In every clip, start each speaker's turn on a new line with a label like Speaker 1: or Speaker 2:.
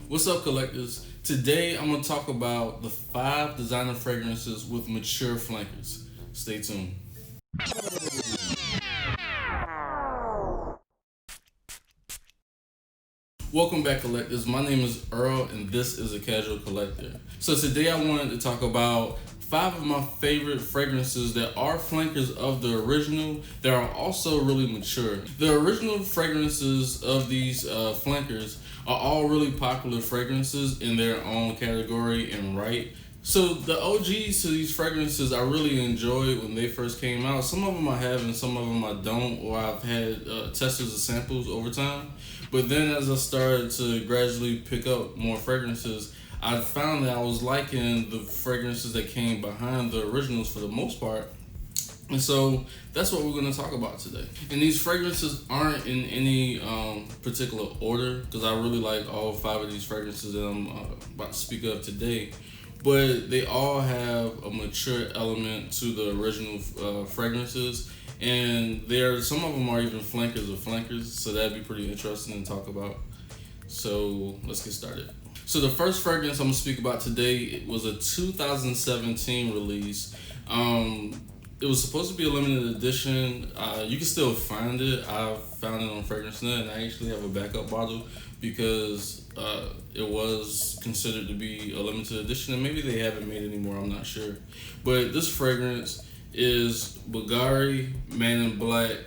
Speaker 1: What's up, collectors? Today I'm going to talk about the 5 designer fragrances with mature flankers. Stay tuned. Welcome back, collectors. My name is Earl and this is A Casual Collector. So today I wanted to talk about 5 of my favorite fragrances that are flankers of the original that are also really mature. The original fragrances of these flankers are all really popular fragrances in their own category and right. So the OGs to these fragrances I really enjoyed when they first came out. Some of them I have and some of them I don't, or I've had testers of samples over time. But then as I started to gradually pick up more fragrances, I found that I was liking the fragrances that came behind the originals for the most part. And so that's what we're going to talk about today. And these fragrances aren't in any particular order, because I really like all 5 of these fragrances that I'm about to speak of today. But they all have a mature element to the original fragrances. And some of them are even flankers of flankers, so that'd be pretty interesting to talk about. So let's get started. So the first fragrance I'm gonna speak about today, it was a 2017 release. It was supposed to be a limited edition. You can still find it. I found it on FragranceNet, and I actually have a backup bottle because it was considered to be a limited edition, and maybe they haven't made it anymore, I'm not sure. But this fragrance is Bulgari Man in Black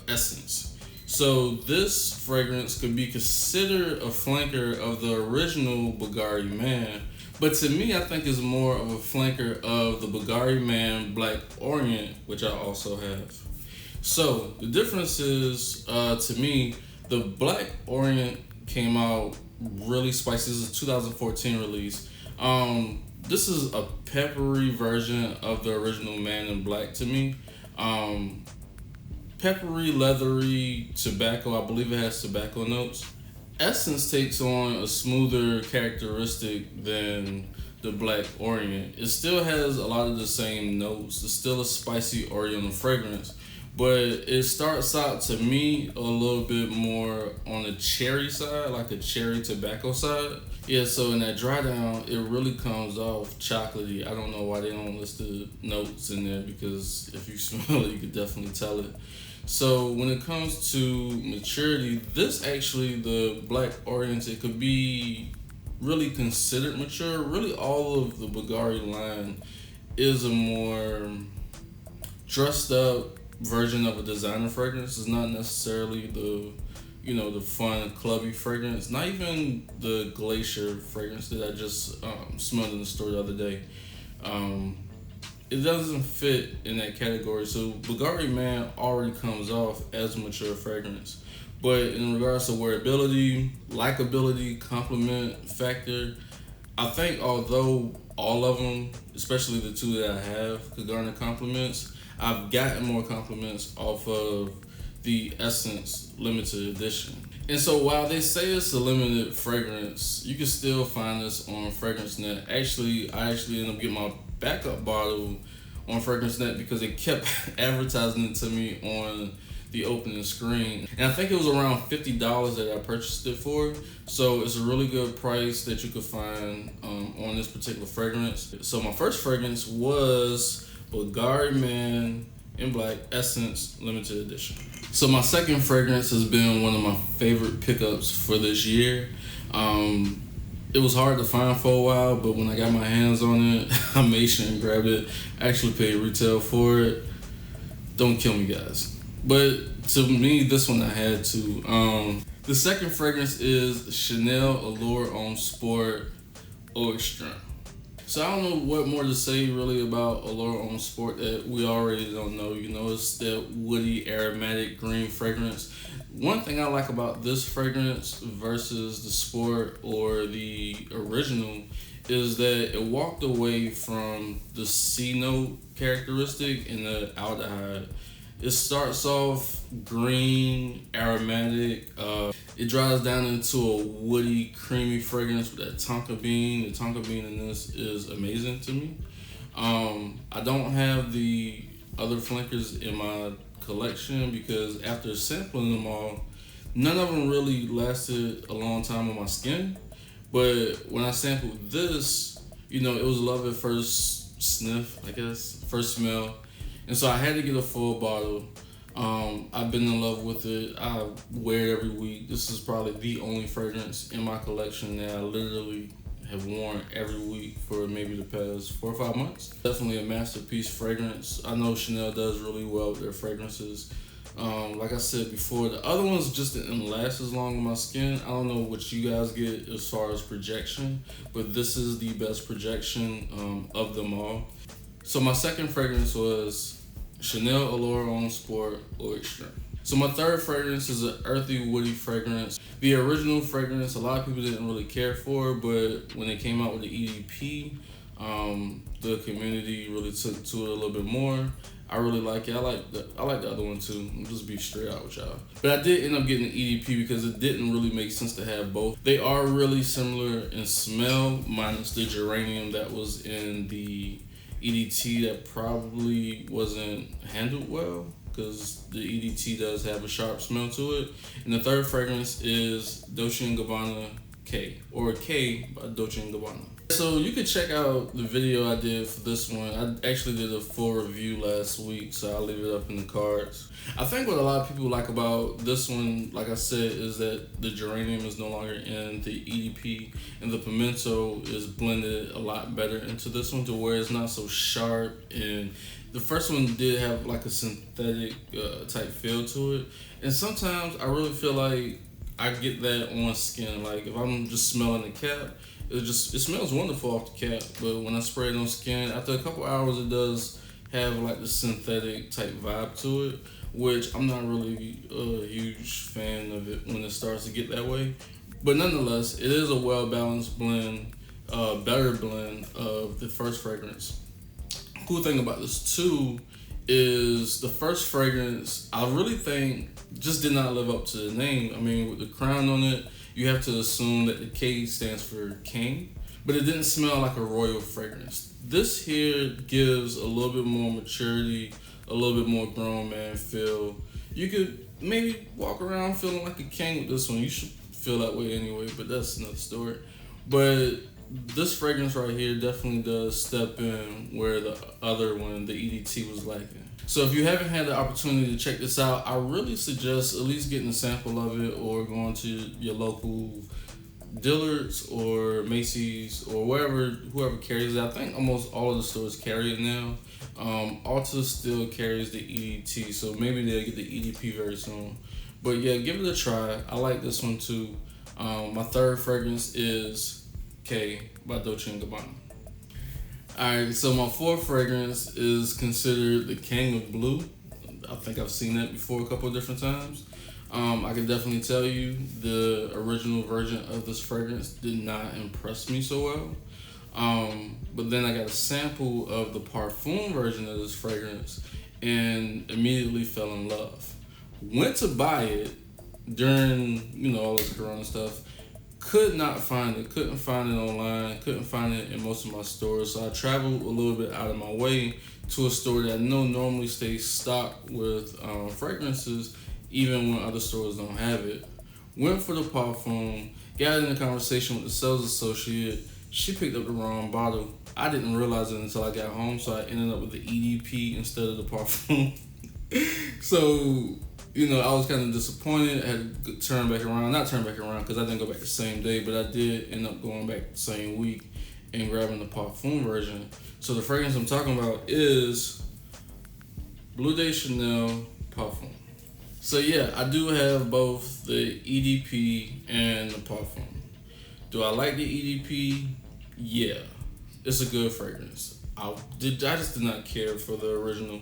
Speaker 1: Essence. So this fragrance could be considered a flanker of the original Bulgari Man, but to me I think it's more of a flanker of the Bulgari Man Black Orient, which I also have. So the difference is, to me, the Black Orient came out really spicy. This is a 2014 release. This is a peppery version of the original Man in Black to me. Peppery, leathery, tobacco. I believe it has tobacco notes. Essence takes on a smoother characteristic than the Black Orient. It still has a lot of the same notes. It's still a spicy Oriental fragrance, but it starts out to me a little bit more on the cherry side, like a cherry tobacco side. Yeah, so in that dry down, it really comes off chocolatey. I don't know why they don't list the notes in there, because if you smell it, you could definitely tell it. So when it comes to maturity, this actually, the Black Orient, it could be really considered mature. Really all of the Bulgari line is a more dressed up version of a designer fragrance. It's not necessarily the fun clubby fragrance, not even the glacier fragrance that I just smelled in the store the other day. It doesn't fit in that category. So Bulgari Man already comes off as a mature fragrance. But in regards to wearability, likability, compliment factor, I think although all of them, especially the 2 that I have, could garner compliments, I've gotten more compliments off of the Essence limited edition. And so while they say it's a limited fragrance, you can still find this on FragranceNet. I actually ended up getting my backup bottle on FragranceNet because it kept advertising it to me on the opening screen. And I think it was around $50 that I purchased it for. So it's a really good price that you could find on this particular fragrance. So my first fragrance was Bulgari Man in Black Essence Limited Edition. So my second fragrance has been one of my favorite pickups for this year. It was hard to find for a while, but when I got my hands on it, I made sure and grabbed it. I actually paid retail for it. Don't kill me, guys. But to me, this one I had to. The second fragrance is Chanel Allure Homme Sport Eau Extreme. So I don't know what more to say really about Allure Homme Sport that we already don't know. It's that woody, aromatic, green fragrance. One thing I like about this fragrance versus the Sport or the original is that it walked away from the C note characteristic in the aldehyde. It starts off green, aromatic. It dries down into a woody, creamy fragrance with that tonka bean. The tonka bean in this is amazing to me. I don't have the other flankers in my collection because after sampling them all, none of them really lasted a long time on my skin. But when I sampled this, it was love at first sniff, I guess, first smell. And so I had to get a full bottle. I've been in love with it. I wear it every week. This is probably the only fragrance in my collection that I literally have worn every week for maybe the past 4 or 5 months. Definitely a masterpiece fragrance. I know Chanel does really well with their fragrances. Like I said before, the other ones just didn't last as long on my skin. I don't know what you guys get as far as projection, but this is the best projection of them all. So my second fragrance was Chanel Allure on Sport or Extreme. So my third fragrance is an earthy, woody fragrance. The original fragrance, a lot of people didn't really care for, but when it came out with the EDP, the community really took to it a little bit more. I really like it. I like the other one too. I'll just be straight out with y'all. But I did end up getting the EDP because it didn't really make sense to have both. They are really similar in smell, minus the geranium that was in the EDT that probably wasn't handled well, because the EDT does have a sharp smell to it. And the third fragrance is Dolce Gabbana K, or K by Dolce Gabbana. So you can check out the video I did for this one. I actually did a full review last week, so I'll leave it up in the cards. I think what a lot of people like about this one, like I said, is that the geranium is no longer in the EDP, and the pimento is blended a lot better into this one to where it's not so sharp. And the first one did have like a synthetic type feel to it, and sometimes I really feel like I get that on skin. Like if I'm just smelling the cap, it smells wonderful off the cap, but when I spray it on skin, after a couple hours, it does have like the synthetic type vibe to it, which I'm not really a huge fan of it when it starts to get that way. But nonetheless, it is a well-balanced blend, better blend of the first fragrance. Cool thing about this too is the first fragrance, I really think just did not live up to the name. I mean, with the crown on it, you have to assume that the K stands for king, but it didn't smell like a royal fragrance. This here gives a little bit more maturity, a little bit more grown man feel. You could maybe walk around feeling like a king with this one. You should feel that way anyway, but that's another story. But this fragrance right here definitely does step in where the other one, the EDT, was lacking. So if you haven't had the opportunity to check this out, I really suggest at least getting a sample of it or going to your local Dillard's or Macy's or whoever carries it. I think almost all of the stores carry it now. Ulta still carries the EDT, so maybe they'll get the EDP very soon. But yeah, give it a try. I like this one too. My third fragrance is K by Dolce & Gabbana. Alright, so my fourth fragrance is considered the king of blue. I think I've seen that before a couple of different times. I can definitely tell you the original version of this fragrance did not impress me so well. But then I got a sample of the parfum version of this fragrance and immediately fell in love. Went to buy it during, all this corona stuff. Could not find it, couldn't find it online, couldn't find it in most of my stores. So I traveled a little bit out of my way to a store that I know normally stays stocked with fragrances, even when other stores don't have it. Went for the parfum, got in a conversation with the sales associate. She picked up the wrong bottle. I didn't realize it until I got home, so I ended up with the EDP instead of the parfum. So, I was kind of disappointed. I had to turn back around. Not turn back around because I didn't go back the same day, but I did end up going back the same week and grabbing the parfum version. So the fragrance I'm talking about is Bleu de Chanel Parfum. So yeah, I do have both the EDP and the parfum. Do I like the EDP? Yeah, it's a good fragrance. I just did not care for the original.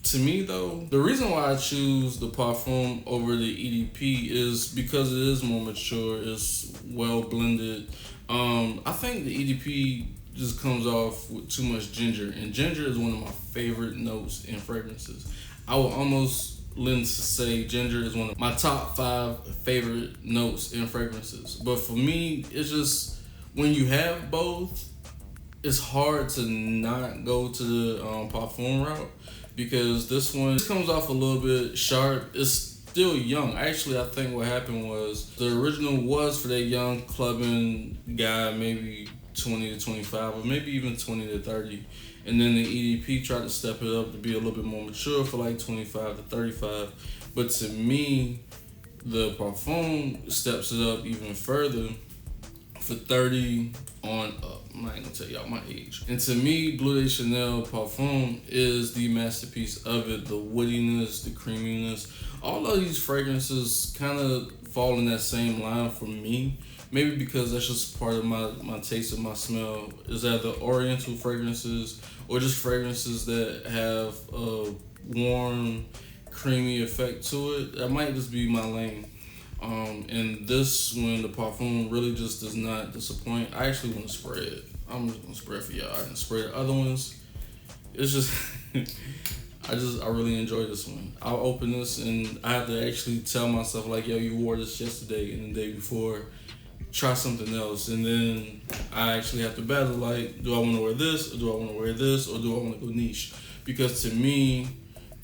Speaker 1: To me though, the reason why I choose the parfum over the EDP is because it is more mature, it's well blended. I think the EDP just comes off with too much ginger, and ginger is one of my favorite notes in fragrances. I will almost lend to say ginger is one of my top 5 favorite notes in fragrances. But for me, it's just when you have both, it's hard to not go to the parfum route, because this one comes off a little bit sharp. It's still young. Actually, I think what happened was the original was for that young clubbing guy, maybe 20 to 25, or maybe even 20 to 30. And then the EDP tried to step it up to be a little bit more mature for like 25 to 35. But to me, the Parfum steps it up even further for 30 on up. I'm not gonna tell y'all my age. And to me, Bleu de Chanel Parfum is the masterpiece of it. The woodiness, the creaminess. All of these fragrances kind of fall in that same line for me. Maybe because that's just part of my taste of my smell. Is either oriental fragrances or just fragrances that have a warm, creamy effect to it. That might just be my lane. And this one, the Parfum really just does not disappoint. I actually want to spray it. I'm just gonna spray it for y'all. I can spray the other ones. It's just, I really enjoy this one. I'll open this and I have to actually tell myself like, yo, you wore this yesterday and the day before. Try something else, and then I actually have to battle like, do I want to wear this, or do I want to wear this, or do I want to go niche? Because to me,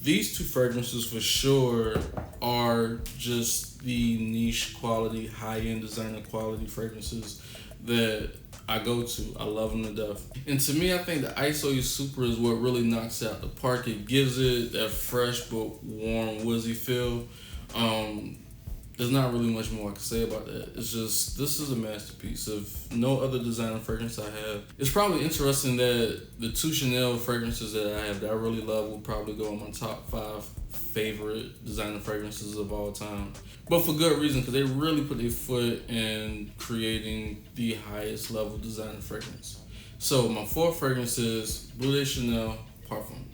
Speaker 1: these two fragrances for sure are just the niche quality, high-end designer quality fragrances that I go to. I love them to death. And to me, I think the ISO Super is what really knocks it out the park. It gives it that fresh but warm, woozy feel. There's not really much more I can say about that. It's just, this is a masterpiece of no other designer fragrance I have. It's probably interesting that the two Chanel fragrances that I have that I really love will probably go in my top 5 favorite designer fragrances of all time. But for good reason, because they really put their foot in creating the highest level designer fragrance. So my 4th fragrance is Bleu de Chanel Parfum.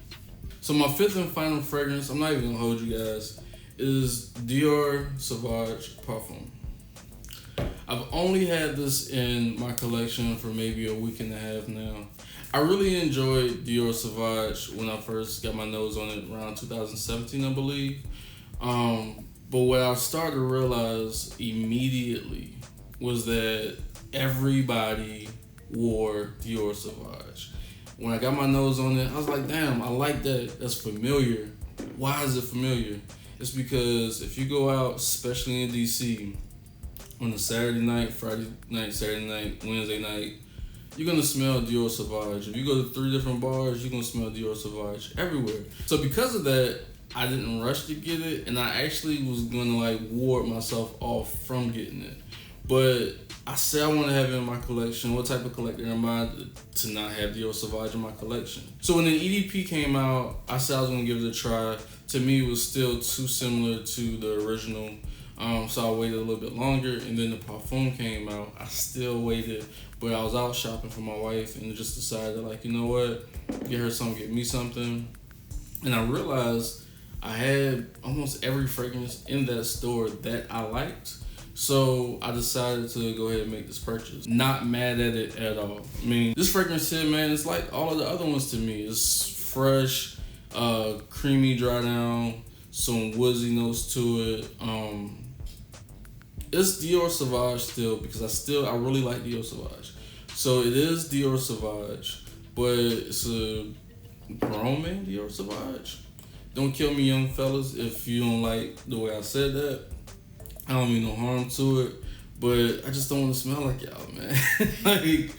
Speaker 1: So my 5th and final fragrance, I'm not even gonna hold you guys, is Dior Savage Parfum. I've only had this in my collection for maybe a week and a half now. I really enjoyed Dior Savage when I first got my nose on it around 2017, I believe. But what I started to realize immediately was that everybody wore Dior Savage. When I got my nose on it, I was like, damn, I like that. That's familiar. Why is it familiar? It's because if you go out, especially in DC, on a Saturday night, Friday night, Saturday night, Wednesday night, you're gonna smell Dior Savage. If you go to 3 different bars, you're gonna smell Dior Savage everywhere. So because of that, I didn't rush to get it, and I actually was gonna like ward myself off from getting it. But I said I want to have it in my collection. What type of collector am I to not have Dior Savage in my collection? So when the EDP came out, I said I was gonna give it a try. To me, it was still too similar to the original. So I waited a little bit longer, and then the Parfum came out. I still waited, but I was out shopping for my wife and just decided like, you know what, get her something, get me something. And I realized I had almost every fragrance in that store that I liked. So I decided to go ahead and make this purchase. Not mad at it at all. I mean, this fragrance here, man, it's like all of the other ones to me. It's fresh, creamy dry down, some woodsy notes to it. It's Dior Savage still because I really like Dior Savage. So it is Dior Savage, but it's a grown man Dior Savage. Don't kill me, young fellas, if you don't like the way I said that. I don't mean no harm to it, but I just don't want to smell like y'all, man. Like,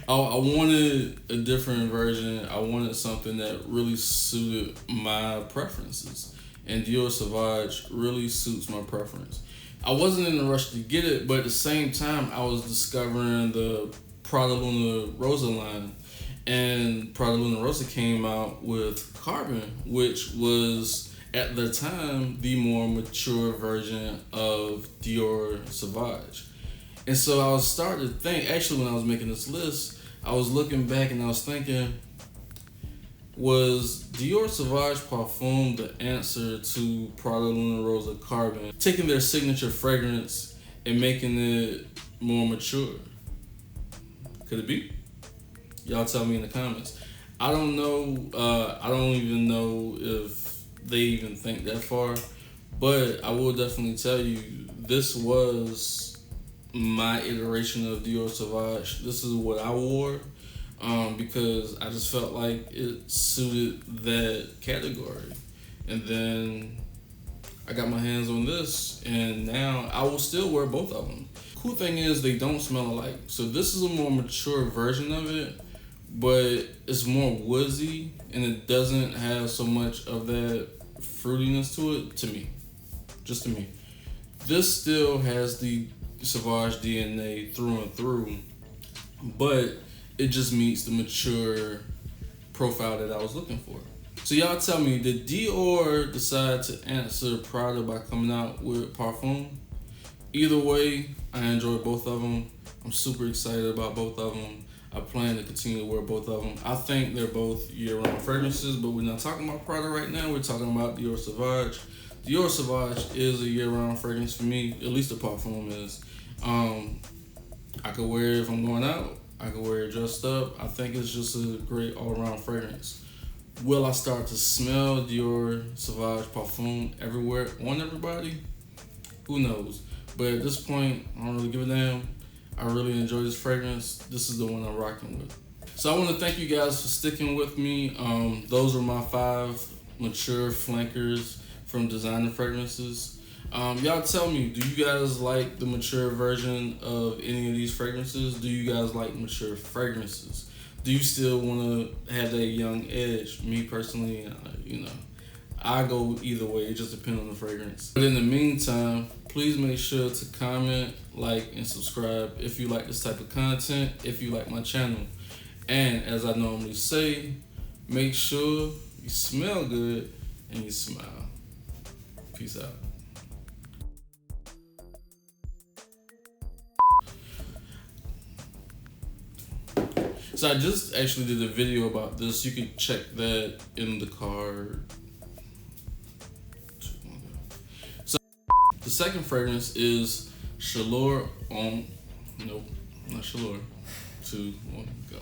Speaker 1: I wanted a different version. I wanted something that really suited my preferences. And Dior Savage really suits my preference. I wasn't in a rush to get it, but at the same time, I was discovering the Prada Luna Rosa line. And Prada Luna Rosa came out with Carbon, which was, at the time, the more mature version of Dior Savage. And so I was starting to think, actually when I was making this list, I was looking back and I was thinking, was Dior Savage Parfum the answer to Prada Luna Rosa Carbon? Taking their signature fragrance and making it more mature. Could it be? Y'all tell me in the comments. I don't know. I don't even know if they even think that far. But I will definitely tell you, this was my iteration of Dior Savage. This is what I wore. Because I just felt like it suited that category. And then I got my hands on this, and now I will still wear both of them. Cool thing is they don't smell alike. So this is a more mature version of it, but it's more woodsy and it doesn't have so much of that fruitiness to it, to me. Just to me. This still has the Savage DNA through and through, but it just meets the mature profile that I was looking for. So y'all tell me, did Dior decide to answer Prada by coming out with Parfum? Either way, I enjoy both of them. I'm super excited about both of them. I plan to continue to wear both of them. I think they're both year-round fragrances, but we're not talking about Prada right now. We're talking about Dior Savage. Dior Savage is a year-round fragrance for me, at least the Parfum is. I could wear it if I'm going out. I could wear it dressed up. I think it's just a great all-around fragrance. Will I start to smell Dior Savage Parfum everywhere on everybody? Who knows? But at this point, I don't really give a damn. I really enjoy this fragrance. This is the one I'm rocking with. So I want to thank you guys for sticking with me. Those are my 5 mature flankers from designer fragrances. Y'all tell me, do you guys like the mature version of any of these fragrances? Do you guys like mature fragrances? Do you still want to have that young edge? Me personally, I go either way. It just depends on the fragrance. But in the meantime, please make sure to comment, like, and subscribe if you like this type of content, if you like my channel. And as I normally say, make sure you smell good and you smile. Peace out. So I just actually did a video about this. You can check that in the card. So the second fragrance is Allure on, nope, not Allure. 2, 1, go.